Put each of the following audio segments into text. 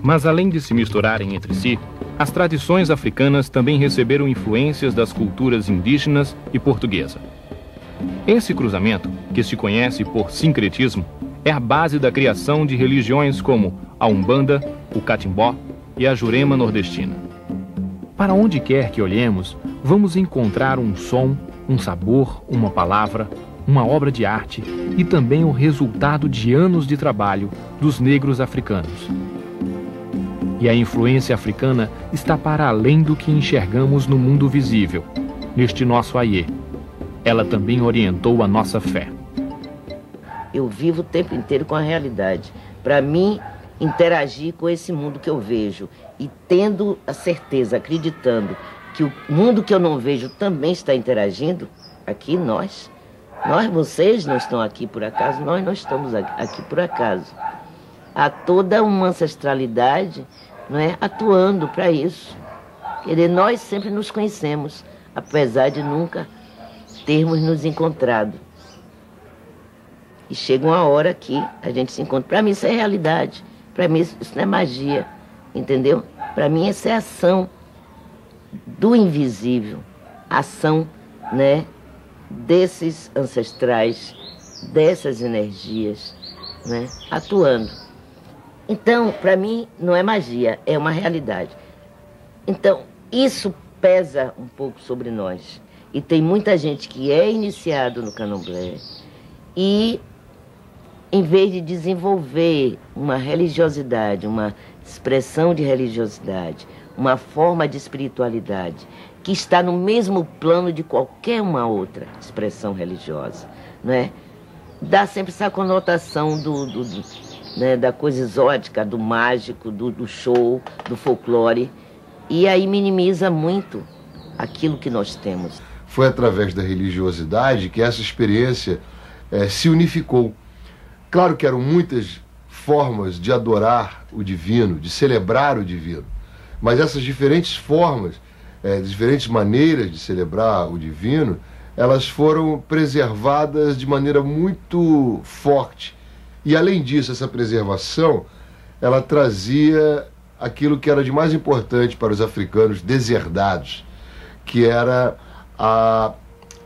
Mas além de se misturarem entre si, as tradições africanas também receberam influências das culturas indígenas e portuguesa. Esse cruzamento, que se conhece por sincretismo, é a base da criação de religiões como a Umbanda, o Catimbó e a Jurema nordestina. Para onde quer que olhemos, vamos encontrar um som, um sabor, uma palavra, uma obra de arte e também o resultado de anos de trabalho dos negros africanos. E a influência africana está para além do que enxergamos no mundo visível, neste nosso Aie. Ela também orientou a nossa fé. Eu vivo o tempo inteiro com a realidade. Para mim, interagir com esse mundo que eu vejo e tendo a certeza, acreditando que o mundo que eu não vejo também está interagindo, aqui vocês não estão aqui por acaso, nós não estamos aqui por acaso. Há toda uma ancestralidade, não é, atuando para isso. Quer dizer, nós sempre nos conhecemos, apesar de nunca termos nos encontrado. E chega uma hora que a gente se encontra. Para mim isso é realidade, para mim isso não é magia, entendeu? Para mim essa é a ação do invisível, a ação, né, desses ancestrais, dessas energias, né, atuando. Então, para mim, não é magia, é uma realidade. Então, isso pesa um pouco sobre nós. E tem muita gente que é iniciado no candomblé e, em vez de desenvolver uma religiosidade, uma expressão de religiosidade, uma forma de espiritualidade, que está no mesmo plano de qualquer uma outra expressão religiosa, não é? Dá sempre essa conotação né, da coisa exótica, do mágico, do show, do folclore, e aí minimiza muito aquilo que nós temos. Foi através da religiosidade que essa experiência se unificou. Claro que eram muitas formas de adorar o divino, de celebrar o divino, mas essas diferentes formas, diferentes maneiras de celebrar o divino, elas foram preservadas de maneira muito forte. E além disso, essa preservação, ela trazia aquilo que era de mais importante para os africanos deserdados, que era a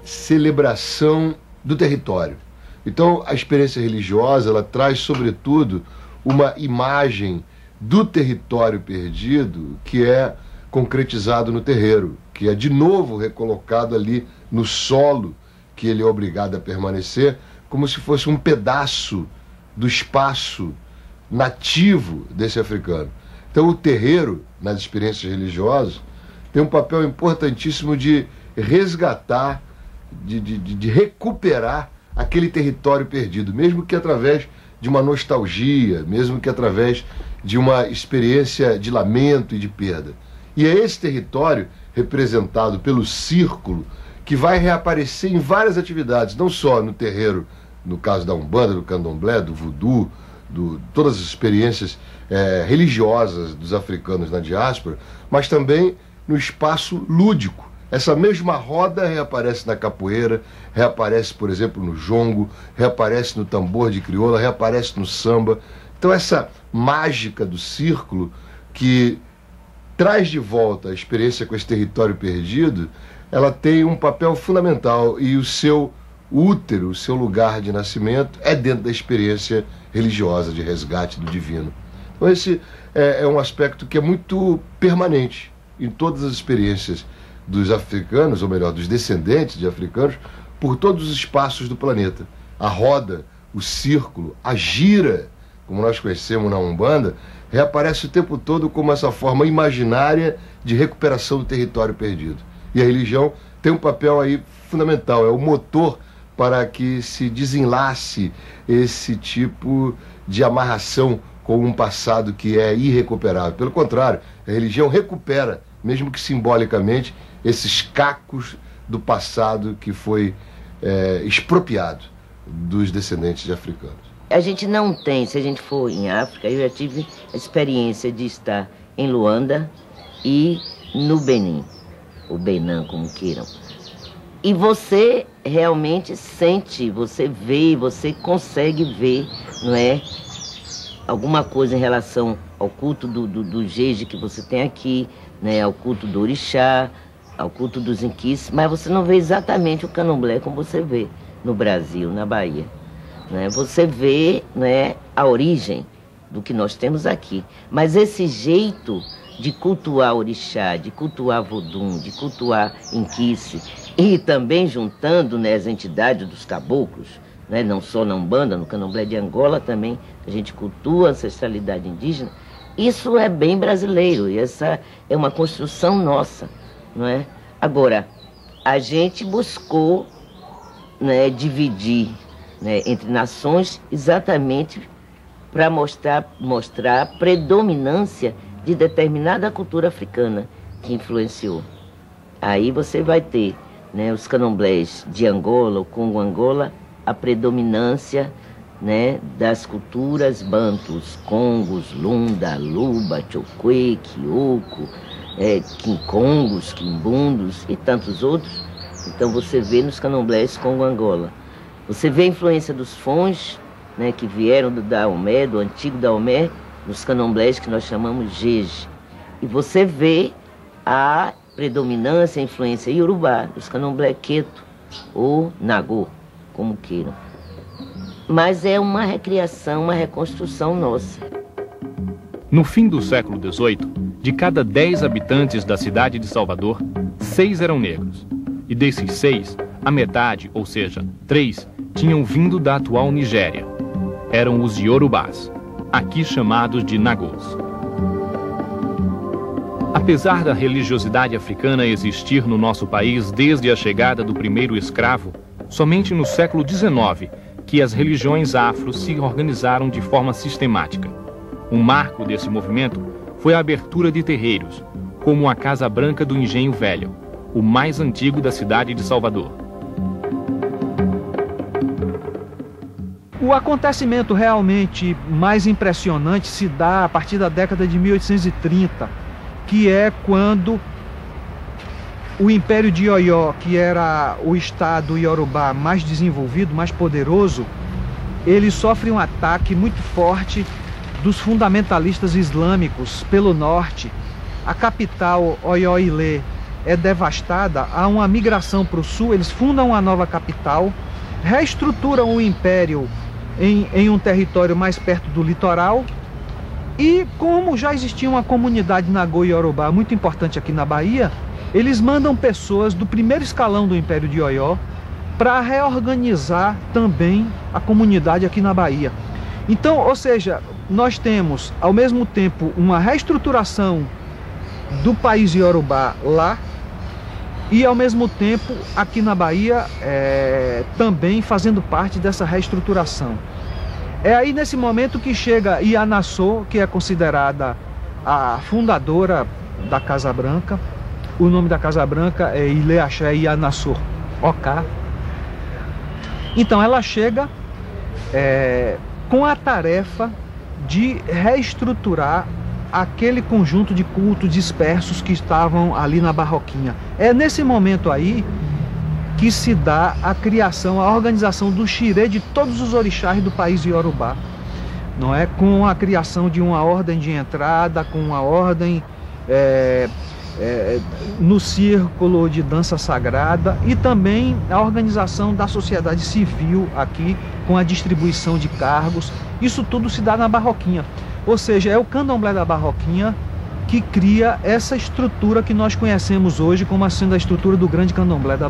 celebração do território. Então, a experiência religiosa, ela traz, sobretudo, uma imagem do território perdido que é concretizado no terreiro, que é de novo recolocado ali no solo que ele é obrigado a permanecer, como se fosse um pedaço do espaço nativo desse africano. Então o terreiro, nas experiências religiosas, tem um papel importantíssimo de resgatar, de recuperar aquele território perdido, mesmo que através de uma nostalgia, mesmo que através de uma experiência de lamento e de perda. E é esse território, representado pelo círculo, que vai reaparecer em várias atividades, não só no terreiro, no caso da Umbanda, do Candomblé, do Voodoo, todas as experiências religiosas dos africanos na diáspora, mas também no espaço lúdico. Essa mesma roda reaparece na capoeira, reaparece, por exemplo, no jongo, reaparece no tambor de crioula, reaparece no samba. Então essa mágica do círculo que traz de volta a experiência com esse território perdido, ela tem um papel fundamental e o seu útero, o seu lugar de nascimento é dentro da experiência religiosa de resgate do divino. Então esse é um aspecto que é muito permanente em todas as experiências dos africanos, ou melhor, dos descendentes de africanos, por todos os espaços do planeta. A roda, o círculo, a gira, como nós conhecemos na Umbanda, reaparece o tempo todo como essa forma imaginária de recuperação do território perdido. E a religião tem um papel aí fundamental, é o motor para que se desenlace esse tipo de amarração com um passado que é irrecuperável. Pelo contrário, a religião recupera, mesmo que simbolicamente, esses cacos do passado que foi expropriado dos descendentes de africanos. A gente não tem, se a gente for em África, eu já tive a experiência de estar em Luanda e no Benin, o Benin, como queiram. E você realmente sente, você vê, você consegue ver, não é? alguma coisa em relação ao culto do Jeje que você tem aqui, né, ao culto do orixá, ao culto dos inquices, mas você não vê exatamente o candomblé como você vê no Brasil, na Bahia. Né? Você vê, né, a origem do que nós temos aqui. Mas esse jeito de cultuar orixá, de cultuar vodum, de cultuar inquice, e também juntando, né, as entidades dos caboclos, né, não só na Umbanda, no candomblé de Angola também, a gente cultua a ancestralidade indígena, isso é bem brasileiro, e essa é uma construção nossa, não é? Agora, a gente buscou, né, dividir, né, entre nações exatamente para mostrar a predominância de determinada cultura africana que influenciou. Aí você vai ter, né, os candomblés de Angola, o Congo Angola, a predominância, né, das culturas bantus, congos, lunda, luba, chokwe, quioko, quincongos, quimbundos e tantos outros. Então você vê nos candomblés Congo Angola. Você vê a influência dos fons, né, que vieram do Daomé, do antigo Daomé, nos candomblés que nós chamamos Jeje. E você vê a predominância, a influência iorubá, dos candomblé Queto ou Nagô, como queiram. Mas é uma recriação, uma reconstrução nossa. No fim do século XVIII, de cada 10 habitantes da cidade de Salvador, 6 eram negros. E desses 6, a metade, ou seja, 3, tinham vindo da atual Nigéria. Eram os Iorubás, aqui chamados de Nagôs. Apesar da religiosidade africana existir no nosso país desde a chegada do primeiro escravo, somente no século XIX que as religiões afro se organizaram de forma sistemática. Um marco desse movimento foi a abertura de terreiros, como a Casa Branca do Engenho Velho, o mais antigo da cidade de Salvador. O acontecimento realmente mais impressionante se dá a partir da década de 1830, que é quando o Império de Oió, que era o estado iorubá mais desenvolvido, mais poderoso, ele sofre um ataque muito forte dos fundamentalistas islâmicos pelo norte. A capital, Oió-Ilê, é devastada, há uma migração para o sul, eles fundam uma nova capital, reestruturam o império em um território mais perto do litoral, e como já existia uma comunidade Nagô-Iorubá muito importante aqui na Bahia, eles mandam pessoas do primeiro escalão do Império de Oió para reorganizar também a comunidade aqui na Bahia. Então, ou seja, nós temos ao mesmo tempo uma reestruturação do país Iorubá lá, e ao mesmo tempo aqui na Bahia também fazendo parte dessa reestruturação. É aí nesse momento que chega Ianassô, que é considerada a fundadora da Casa Branca. O nome da Casa Branca é Ilê Axé Ianassô Oká. Então ela chega com a tarefa de reestruturar aquele conjunto de cultos dispersos que estavam ali na Barroquinha. É nesse momento aí que se dá a criação, a organização do xirê de todos os orixás do país Iorubá, não é? Com a criação de uma ordem de entrada, com uma ordem no círculo de dança sagrada, e também a organização da sociedade civil aqui, com a distribuição de cargos. Isso tudo se dá na Barroquinha. Ou seja, é o candomblé da Barroquinha que cria essa estrutura que nós conhecemos hoje como sendo a estrutura do grande candomblé da